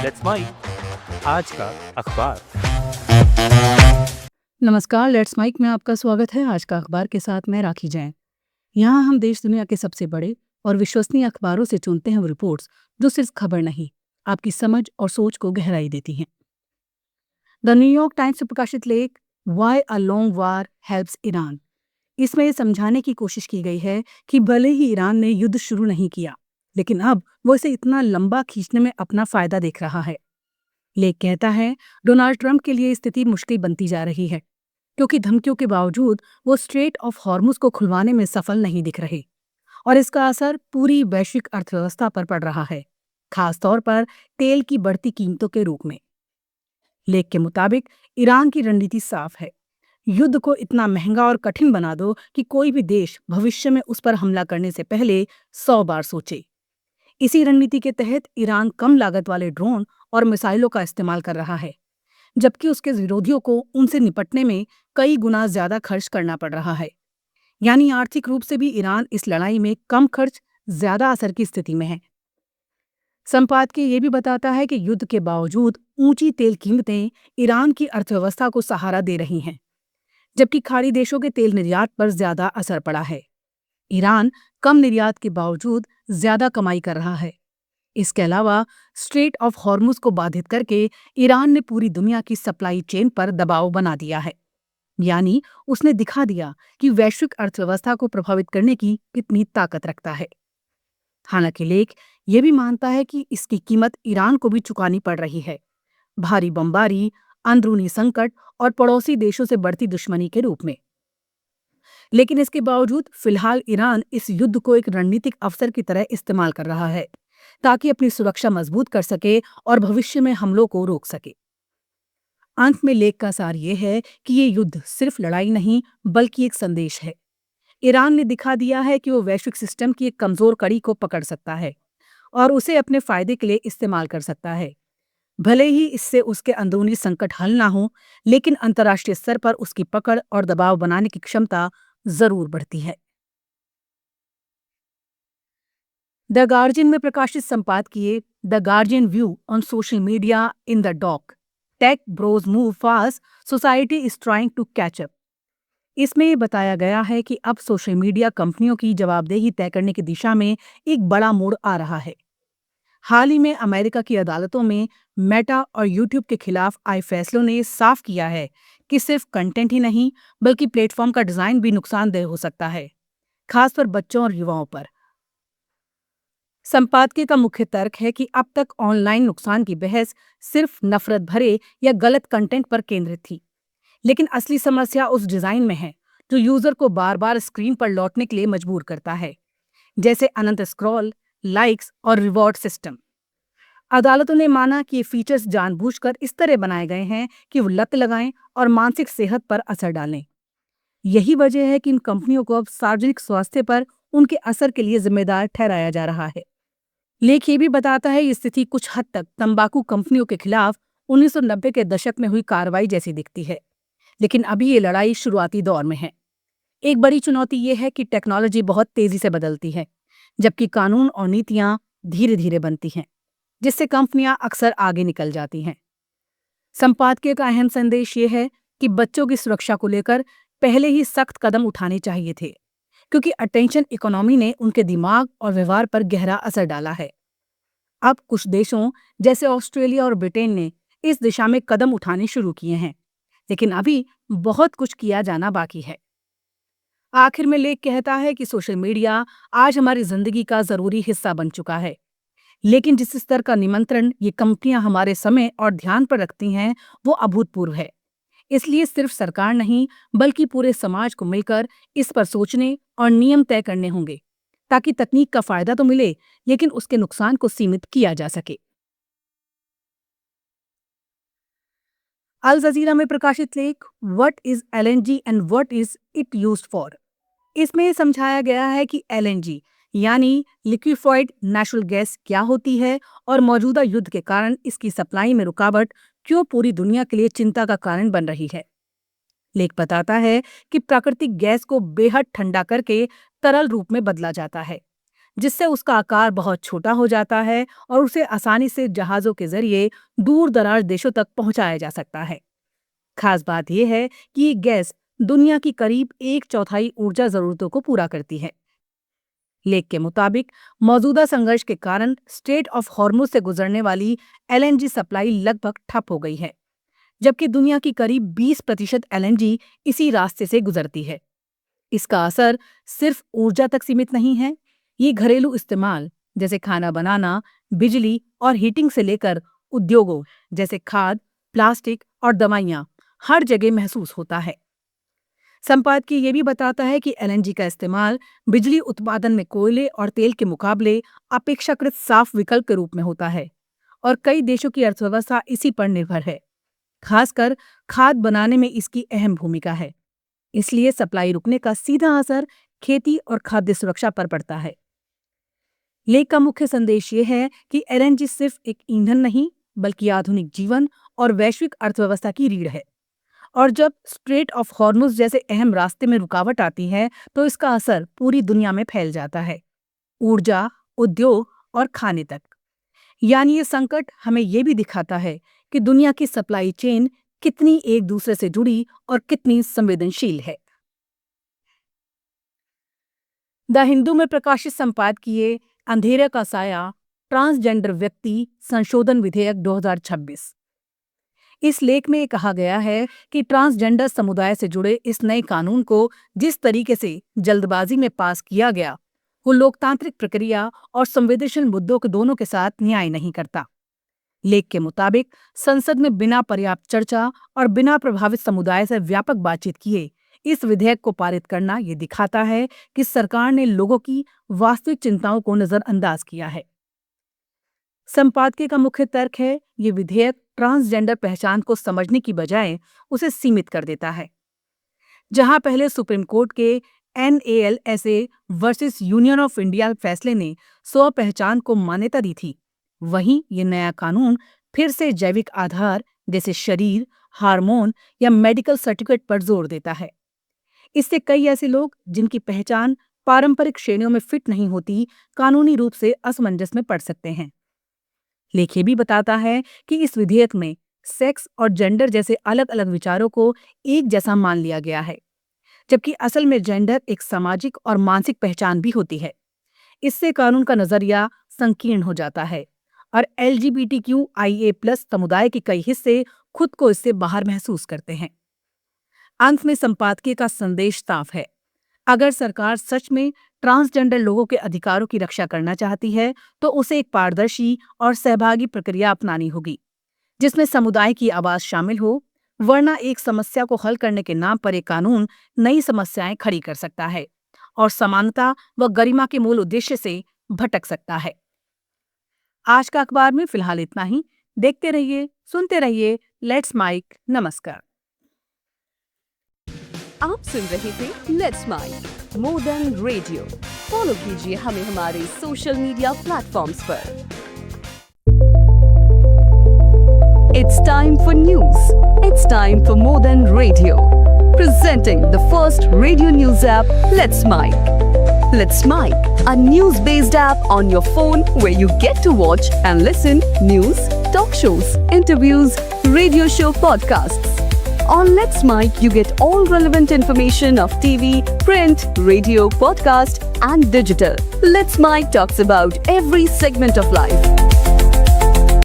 Let's mic आज का अखबार। नमस्कार, लेट्स माइक में आपका स्वागत है। आज का अखबार के साथ मैं राखी जैन। यहाँ हम देश दुनिया के सबसे बड़े और विश्वसनीय अखबारों से चुनते हैं वो रिपोर्ट्स जो सिर्फ खबर नहीं, आपकी समझ और सोच को गहराई देती हैं। द न्यूयॉर्क टाइम्स से प्रकाशित लेख why a long war helps Iran. इसमें ये समझाने की कोशिश की गई है कि भले ही ईरान ने युद्ध शुरू नहीं किया, लेकिन अब वो इसे इतना लंबा खींचने में अपना फायदा देख रहा है। लेख कहता है, डोनाल्ड ट्रंप के लिए स्थिति मुश्किल बनती जा रही है क्योंकि धमकियों के बावजूद वो स्ट्रेट ऑफ हॉर्मुज को खुलवाने में सफल नहीं दिख रहे और इसका असर पूरी वैश्विक अर्थव्यवस्था पर पड़ रहा है, खासतौर पर तेल की बढ़ती कीमतों के रूप में। लेख के मुताबिक ईरान की रणनीति साफ है, युद्ध को इतना महंगा और कठिन बना दो कि कोई भी देश भविष्य में उस पर हमला करने से पहले 100 बार सोचे। इसी रणनीति के तहत ईरान कम लागत वाले ड्रोन और मिसाइलों का इस्तेमाल कर रहा है, जबकि उसके विरोधियों को उनसे निपटने में कई गुना ज्यादा खर्च करना पड़ रहा है। यानी आर्थिक रूप से भी ईरान इस लड़ाई में कम खर्च, ज्यादा असर की स्थिति में है। संपादकीय ये भी बताता है कि युद्ध के बावजूद ऊंची तेल कीमतें ईरान की अर्थव्यवस्था को सहारा दे रही हैं, जबकि खाड़ी देशों के तेल निर्यात पर ज्यादा असर पड़ा है। ईरान कम निर्यात के बावजूद ज्यादा कमाई कर रहा है। इसके अलावा स्ट्रेट ऑफ हॉर्मुज को बाधित करके ईरान ने पूरी दुनिया की सप्लाई चेन पर दबाव बना दिया है। यानी उसने दिखा दिया कि वैश्विक अर्थव्यवस्था को प्रभावित करने की कितनी ताकत रखता है। हालांकि लेख यह भी मानता है कि इसकी कीमत ईरान को भी चुकानी पड़ रही है, भारी बमबारी, अंदरूनी संकट और पड़ोसी देशों से बढ़ती दुश्मनी के रूप में। लेकिन इसके बावजूद फिलहाल ईरान इस युद्ध को एक रणनीतिक अवसर की तरह इस्तेमाल कर रहा है ताकि अपनी सुरक्षा मजबूत कर सके और भविष्य में हमलों को रोक सके। अंत में लेख का सार ये है कि ये युद्ध सिर्फ लड़ाई नहीं बल्कि एक संदेश है। ईरान ने दिखा दिया है कि वो वैश्विक सिस्टम की एक कमजोर कड़ी को पकड़ सकता है और उसे अपने फायदे के लिए इस्तेमाल कर सकता है। भले ही इससे उसके अंदरूनी संकट हल ना हो, लेकिन अंतर्राष्ट्रीय स्तर पर उसकी पकड़ और दबाव बनाने की क्षमता जरूर बढ़ती है। द गार्जियन में प्रकाशित संपादकीय the Guardian view on social media in the dock tech bros move fast, society is trying to catch up. इसमें ये बताया गया है कि अब सोशल मीडिया कंपनियों की जवाबदेही तय करने की दिशा में एक बड़ा मोड़ आ रहा है। हाल ही में अमेरिका की अदालतों में मेटा और यूट्यूब के खिलाफ आए फैसलों ने साफ किया है कि सिर्फ कंटेंट ही नहीं बल्कि प्लेटफॉर्म का डिजाइन भी नुकसानदेह हो सकता है, खासकर बच्चों और युवाओं पर। संपादकीय का मुख्य तर्क है कि अब तक ऑनलाइन नुकसान की बहस सिर्फ नफरत भरे या गलत कंटेंट पर केंद्रित थी, लेकिन असली समस्या उस डिजाइन में है जो यूजर को बार बार स्क्रीन पर लौटने के लिए मजबूर करता है, जैसे अनंत स्क्रॉल, लाइक्स और रिवॉर्ड सिस्टम। अदालतों ने माना कि ये फीचर्स जानबूझकर इस तरह बनाए गए हैं कि वो लत लगाएं और मानसिक सेहत पर असर डालें। यही वजह है कि इन कंपनियों को अब सार्वजनिक स्वास्थ्य पर उनके असर के लिए जिम्मेदार ठहराया जा रहा है। लेख ये भी बताता है ये स्थिति कुछ हद तक तंबाकू कंपनियों के खिलाफ 1990 के दशक में हुई कार्रवाई जैसी दिखती है, लेकिन अभी ये लड़ाई शुरुआती दौर में है। एक बड़ी चुनौती ये है कि टेक्नोलॉजी बहुत तेजी से बदलती है, जबकि कानून और नीतियां धीरे धीरे बनती हैं, जिससे कंपनियां अक्सर आगे निकल जाती हैं। संपादकीय का अहम संदेश ये है कि बच्चों की सुरक्षा को लेकर पहले ही सख्त कदम उठाने चाहिए थे, क्योंकि अटेंशन इकोनॉमी ने उनके दिमाग और व्यवहार पर गहरा असर डाला है। अब कुछ देशों जैसे ऑस्ट्रेलिया और ब्रिटेन ने इस दिशा में कदम उठाने शुरू किए हैं, लेकिन अभी बहुत कुछ किया जाना बाकी है। आखिर में लेख कहता है कि सोशल मीडिया आज हमारी जिंदगी का जरूरी हिस्सा बन चुका है, लेकिन जिस स्तर का निमंत्रण ये कंपनियां हमारे समय और ध्यान पर रखती हैं, वो अभूतपूर्व है। इसलिए सिर्फ सरकार नहीं बल्कि पूरे समाज को मिलकर इस पर सोचने और नियम तय करने होंगे, ताकि तकनीक का फायदा तो मिले लेकिन उसके नुकसान को सीमित किया जा सके। अल जजीरा में प्रकाशित लेख what is LNG and what is it used for. इसमें समझाया गया है कि एलएनजी यानी लिक्विफाइड नेचुरल गैस क्या होती है और मौजूदा युद्ध के कारण इसकी सप्लाई में रुकावट क्यों पूरी दुनिया के लिए चिंता का कारण बन रही है। लेख बताता है कि प्राकृतिक गैस को बेहद ठंडा करके तरल रूप में बदला जाता है, जिससे उसका आकार बहुत छोटा हो जाता है और उसे आसानी से जहाजों के जरिए दूर दराज देशों तक पहुंचाया जा सकता है। खास बात यह है कि ये गैस दुनिया की करीब 1/4 ऊर्जा जरूरतों को पूरा करती है। लेख के मुताबिक मौजूदा संघर्ष के कारण स्ट्रेट ऑफ हॉर्मुज से गुजरने वाली एलएनजी सप्लाई लगभग ठप हो गई है, जबकि दुनिया की करीब 20% एलएनजी इसी रास्ते से गुजरती है। इसका असर सिर्फ ऊर्जा तक सीमित नहीं है, ये घरेलू इस्तेमाल जैसे खाना बनाना, बिजली और हीटिंग से लेकर उद्योगों जैसे खाद, प्लास्टिक और दवाइयां हर जगह महसूस होता है। संपादकीय ये भी बताता है कि एलएनजी का इस्तेमाल बिजली उत्पादन में कोयले और तेल के मुकाबले अपेक्षाकृत साफ विकल्प के रूप में होता है और कई देशों की अर्थव्यवस्था इसी पर निर्भर है। खासकर खाद बनाने में इसकी अहम भूमिका है। इसलिए सप्लाई रुकने का सीधा असर खेती और खाद्य सुरक्षा पर पड़ता है। लेख का मुख्य संदेश ये है कि एलएनजी सिर्फ एक ईंधन नहीं, बल्कि आधुनिक जीवन और वैश्विक अर्थव्यवस्था की रीढ़ है। और जब स्ट्रेट ऑफ हॉर्मुज जैसे अहम रास्ते में रुकावट आती है, तो इसका असर पूरी दुनिया में फैल जाता है, ऊर्जा, उद्योग और खाने तक। यानी ये संकट हमें ये भी दिखाता है कि दुनिया की सप्लाई चेन कितनी एक दूसरे से जुड़ी और कितनी संवेदनशील है। द हिंदू में प्रकाशित संपादकीय अंधेरे का साया, ट्रांसजेंडर व्यक्ति संशोधन विधेयक 2026। इस लेख में कहा गया है कि ट्रांसजेंडर समुदाय से जुड़े इस नए कानून को जिस तरीके से जल्दबाजी में पास किया गया, वो लोकतांत्रिक प्रक्रिया और संवेदनशील मुद्दों के दोनों के साथ न्याय नहीं करता। लेख के मुताबिक संसद में बिना पर्याप्त चर्चा और बिना प्रभावित समुदाय से व्यापक बातचीत किए इस विधेयक को पारित करना ये दिखाता है कि सरकार ने लोगों की वास्तविक चिंताओं को नजरअंदाज किया है। संपादकीय का मुख्य तर्क है, ये विधेयक ट्रांसजेंडर पहचान को समझने की बजाय उसे सीमित कर देता है। जहां पहले सुप्रीम कोर्ट के NALSA versus union of India फैसले ने स्व पहचान को मान्यता दी थी, वहीं ये नया कानून फिर से जैविक आधार जैसे शरीर, हार्मोन या मेडिकल सर्टिफिकेट पर जोर देता है। इससे कई ऐसे लोग जिनकी पहचान पारंपरिक श्रेणियों में फिट नहीं होती, कानूनी रूप से असमंजस में पड़ सकते हैं। लेख ये भी बताता है कि इस विधेयक में सेक्स और जेंडर जैसे अलग अलग विचारों को एक जैसा मान लिया गया है, जबकि असल में जेंडर एक सामाजिक और मानसिक पहचान भी होती है। इससे कानून का नजरिया संकीर्ण हो जाता है और LGBTQIA+ समुदाय के कई हिस्से खुद को इससे बाहर महसूस करते हैं। अंत में संपादकीय का संदेश साफ है, अगर सरकार सच में ट्रांसजेंडर लोगों के अधिकारों की रक्षा करना चाहती है, तो उसे एक पारदर्शी और सहभागी प्रक्रिया अपनानी होगी, जिसमें समुदाय की आवाज शामिल हो, वरना एक समस्या को हल करने के नाम पर एक कानून नई समस्याएं खड़ी कर सकता है और समानता व गरिमा के मूल उद्देश्य से भटक सकता है। आज का अखबार में फिलहाल इतना ही। देखते रहिए, सुनते रहिए लेट्स माइक। नमस्कार। आप सुन रहे थे let's mike more than radio. Follow कीजिए हमें हमारे सोशल मीडिया प्लेटफॉर्म्स पर। It's time for news. It's time for more than radio. Presenting the first radio news app, Let's Mic. Let's Mic, a news-based app on your phone where you get to watch and listen news, talk shows, interviews, radio show podcasts. On Let's Mic, you get all relevant information of TV, print, radio, podcast, and digital. Let's Mic talks about every segment of life.